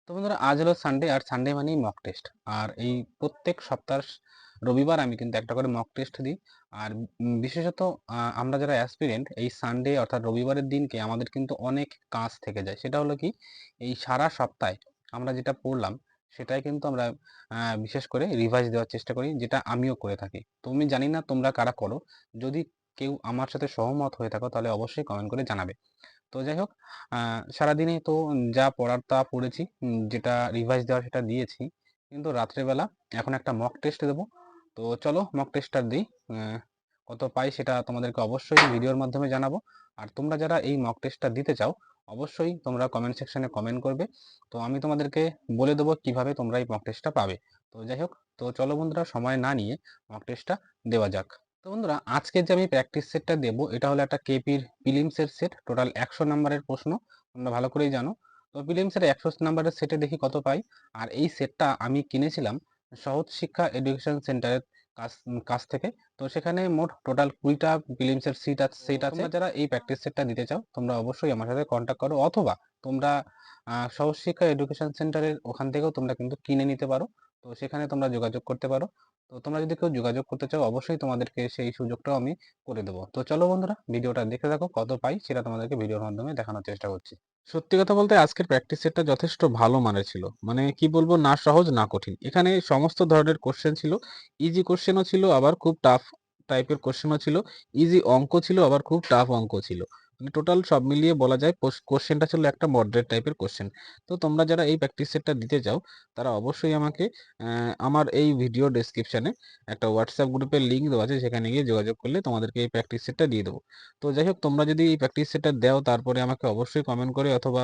তো বন্ধুরা, আজ হলো সানডে, আর সানডে মানেই মক টেস্ট। আর এই প্রত্যেক সপ্তাহ রবিবার আমি কিন্তু একটা করে মক টেস্ট দিই। আর বিশেষত আমরা যারা অ্যাসপিরেন্ট, এই সানডে অর্থাৎ রবিবারের দিনকে আমাদের কিন্তু অনেক কাজ থেকে যায়। সেটা হলো কি, এই সারা সপ্তাহে আমরা যেটা পড়লাম সেটাই কিন্তু আমরা বিশেষ করে রিভাইজ দেওয়ার চেষ্টা করি, যেটা আমিও করে থাকি। তো আমি জানি না তোমরা কারা করো। যদি কেউ আমার সাথে সহমত হয়ে থাকো তাহলে অবশ্যই কমেন্ট করে জানাবে। তো যাই হোক, সারাদিনে তো যা পড়ার তা পড়েছি, যেটা রিভাইজ দেওয়ার সেটা দিয়েছি। কিন্তু রাত্রেবেলা এখন একটা মক টেস্ট দেবো। তো চলো মক টেস্টটা দিই। কত পাই সেটা তোমাদেরকে অবশ্যই ভিডিওর মাধ্যমে জানাবো। আর তোমরা যারা এই মক টেস্টটা দিতে চাও, অবশ্যই তোমরা কমেন্ট সেকশনে কমেন্ট করবে। তো আমি তোমাদেরকে বলে দেবো কিভাবে তোমরা এই মক টেস্টটা পাবে। তো যাই হোক, তো চলো বন্ধুরা, সময় না নিয়ে মক টেস্টটা দেওয়া যাক। তো বন্ধুরা, আজকে যে আমি প্র্যাকটিস সেটটা দেবো এটা হলো একটা কেপির প্রিলিমসের সেট। টোটাল 100 নাম্বারের প্রশ্ন, তোমরা ভালো করেই জানো। তো প্রিলিমসের 100 নাম্বারের সেটে দেখি কত পাই। আর এই সেটটা আমি কিনেছিলাম সহজ শিক্ষা এডুকেশন সেন্টারের কাছ থেকে। তো সেখানে মোট টোটাল 20টা প্রিলিমসের সেট আছে। তোমরা যারা এই প্র্যাকটিস সেটটা দিতে চাও তোমরা অবশ্যই আমার সাথে কন্ট্যাক্ট করো, অথবা তোমরা সহজ শিক্ষা এডুকেশন সেন্টারের ওখান থেকেও তোমরা কিন্তু কিনে নিতে পারো। তো সেখানে তোমরা যোগাযোগ করতে পারো। তো তোমরা যদি কেউ যোগাযোগ করতে চাও অবশ্যই তোমাদেরকে সেই সুযোগটাও আমি করে দেবো। তো চলো বন্ধুরা, ভিডিওটা দেখতে থাকো, কত পাই সেটা তোমাদেরকে ভিডিওর মাধ্যমে দেখানোর চেষ্টা করছি। সত্যি কথা বলতে আজকের প্র্যাকটিস সেটটা যথেষ্ট ভালো মানের ছিল। মানে কি বলবো, না সহজ না কঠিন। এখানে সমস্ত ধরনের কোশ্চেন ছিল। ইজি কোশ্চেনও ছিল, আবার খুব টাফ টাইপের কোশ্চেনও ছিল। ইজি অঙ্ক ছিল, আবার খুব টাফ অঙ্ক ছিল। মানে টোটাল সব মিলিয়ে বলা যায় কোশ্চেনটা ছিল একটা মডারেট টাইপের কোশ্চেন। তো তোমরা যারা এই প্র্যাকটিস সেটটা দিতে চাও তারা অবশ্যই আমাকে আমার এই ভিডিও ডেসক্রিপশনে একটা হোয়াটসঅ্যাপ গ্রুপের লিঙ্ক দেওয়া আছে, সেখানে গিয়ে যোগাযোগ করলে তোমাদেরকে এই প্র্যাকটিস সেটটা দিয়ে দেবো। তো যাই হোক, তোমরা যদি এই প্র্যাকটিস সেটটা দাও তারপরে আমাকে অবশ্যই কমেন্ট করে অথবা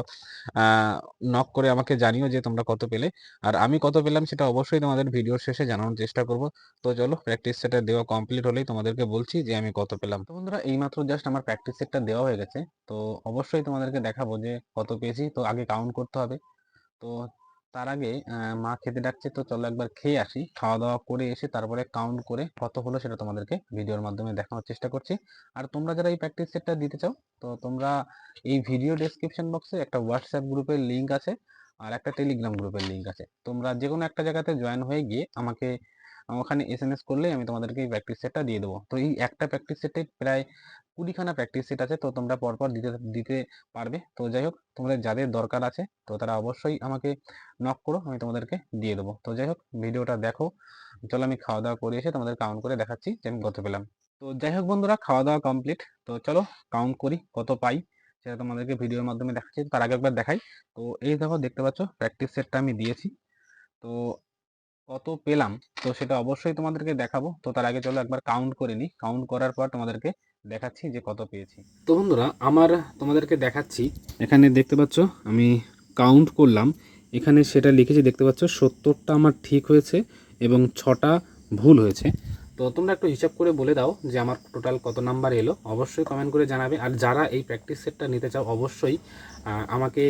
নক করে আমাকে জানিও যে তোমরা কত পেলে। আর আমি কত পেলাম সেটা অবশ্যই তোমাদের ভিডিওর শেষে জানানোর চেষ্টা করব। তো চলো, প্র্যাকটিস সেটটা দেওয়া কমপ্লিট হলেই তোমাদেরকে বলছি যে আমি কত পেলাম। তো বন্ধুরা, এইমাত্র জাস্ট আমার প্র্যাকটিস সেটটা দেওয়া হয়ে গেছে। তো অবশ্যই তোমাদেরকে দেখাবো যে কত পেয়েছি। তো আগে কাউন্ট করতে হবে। তো তার আগে মা খেতে ডাকছে, তো চলো একবার খেয়ে আসি। খাওয়া দাওয়া করে এসে তারপরে কাউন্ট করে কত হলো সেটা তোমাদেরকে ভিডিওর মাধ্যমে দেখানোর চেষ্টা করছি। আর তোমরা যারা এই প্র্যাকটিস সেটটা দিতে চাও, তো তোমরা এই ভিডিও ডেসক্রিপশন বক্সে একটা হোয়াটসঅ্যাপ গ্রুপের লিঙ্ক আছে, আর একটা টেলিগ্রাম গ্রুপের লিঙ্ক আছে। তোমরা যে কোনো একটা জায়গাতে জয়েন হয়ে গিয়ে আমাকে ওখানে এসএমএস করলেই আমি তোমাদেরকে এই প্র্যাকটিস সেটটা দিয়ে দেবো। তো এই একটা প্র্যাকটিস সেটে প্রায় 20খানা প্র্যাকটিস সেট আছে। তো তোমরা পরপর দিতে দিতে পারবে। তো যাই হোক, তোমাদের যাদের দরকার আছে তো তারা অবশ্যই আমাকে নক করো, আমি তোমাদেরকে দিয়ে দেবো। তো যাই হোক, ভিডিওটা দেখো। চলো আমি খাওয়া দাওয়া করে এসে তোমাদের কাউন্ট করে দেখাচ্ছি যে আমি কত পেলাম। তো যাই হোক বন্ধুরা, খাওয়া দাওয়া কমপ্লিট। তো চলো কাউন্ট করি কত পাই সেটা তোমাদেরকে ভিডিওর মাধ্যমে দেখাচ্ছি। তার আগে একবার দেখাই। তো এই দেখো, দেখতে পাচ্ছ প্র্যাকটিস সেটটা আমি দিয়েছি। তো কত পেলাম তো সেটা অবশ্যই তোমাদেরকে দেখাবো। তো তার আগে চলো একবার কাউন্ট করে নিই। কাউন্ট করার পর তোমাদেরকে দেখাচ্ছি যে কত পেয়েছি। তো বন্ধুরা, আমার তোমাদেরকে দেখাচ্ছি। এখানে দেখতে পাচ্ছ আমি কাউন্ট করলাম। এখানে সেটা লিখেছি, দেখতে পাচ্ছ 70টা আমার ঠিক হয়েছে এবং 6টা ভুল হয়েছে। তো তোমরা একটু হিসাব করে বলে দাও যে আমার টোটাল কত নাম্বার এলো। অবশ্যই কমেন্ট করে জানাবে। আর যারা এই প্র্যাকটিস সেটটা নিতে চাও অবশ্যই আমাকে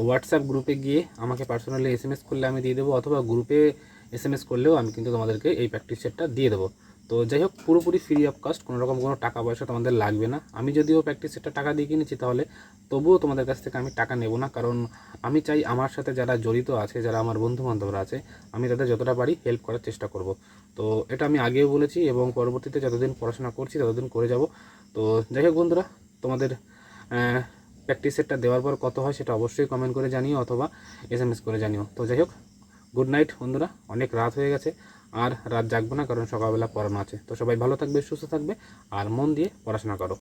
হোয়াটসঅ্যাপ গ্রুপে গিয়ে আমাকে পার্সোনালি এসএমএস করলে আমি দিয়ে দেবো, অথবা গ্রুপে এসএমএস করলেও আমি কিন্তু তোমাদেরকে এই প্র্যাকটিস সেটটা দিয়ে দেবো। তো যাই হোক, পুরোপুরি ফ্রি অফ কস্ট, কোনো রকম কোনো টাকা পয়সা তোমাদের লাগবে না। আমি যদিও প্র্যাকটিস সেটটা টাকা দিয়ে কিনেছি, তাহলে তবুও তোমাদের কাছ থেকে আমি টাকা নেব না, কারণ আমি চাই আমার সাথে যারা জড়িত আছে, যারা আমার বন্ধু বান্ধবরা আছে, আমি তাদের যতটা পারি হেল্প করার চেষ্টা করব। তো এটা আমি আগেও বলেছি এবং পরবর্তীতে যতদিন পড়াশোনা করছি ততদিন করে যাব। তো যাই হোক বন্ধুরা, তোমাদের প্র্যাকটিস সেটটা দেওয়ার পর কত হয় সেটা অবশ্যই কমেন্ট করে জানিও, অথবা এসএমএস করে জানিও। তো যাই হোক, গুড নাইট বন্ধুরা, অনেক রাত হয়ে গেছে। আর রাত জাগবো না, কারণ সকালবেলা পড়ানো আছে। তো সবাই ভালো থাকবে, সুস্থ থাকবে, আর মন দিয়ে পড়াশোনা করো।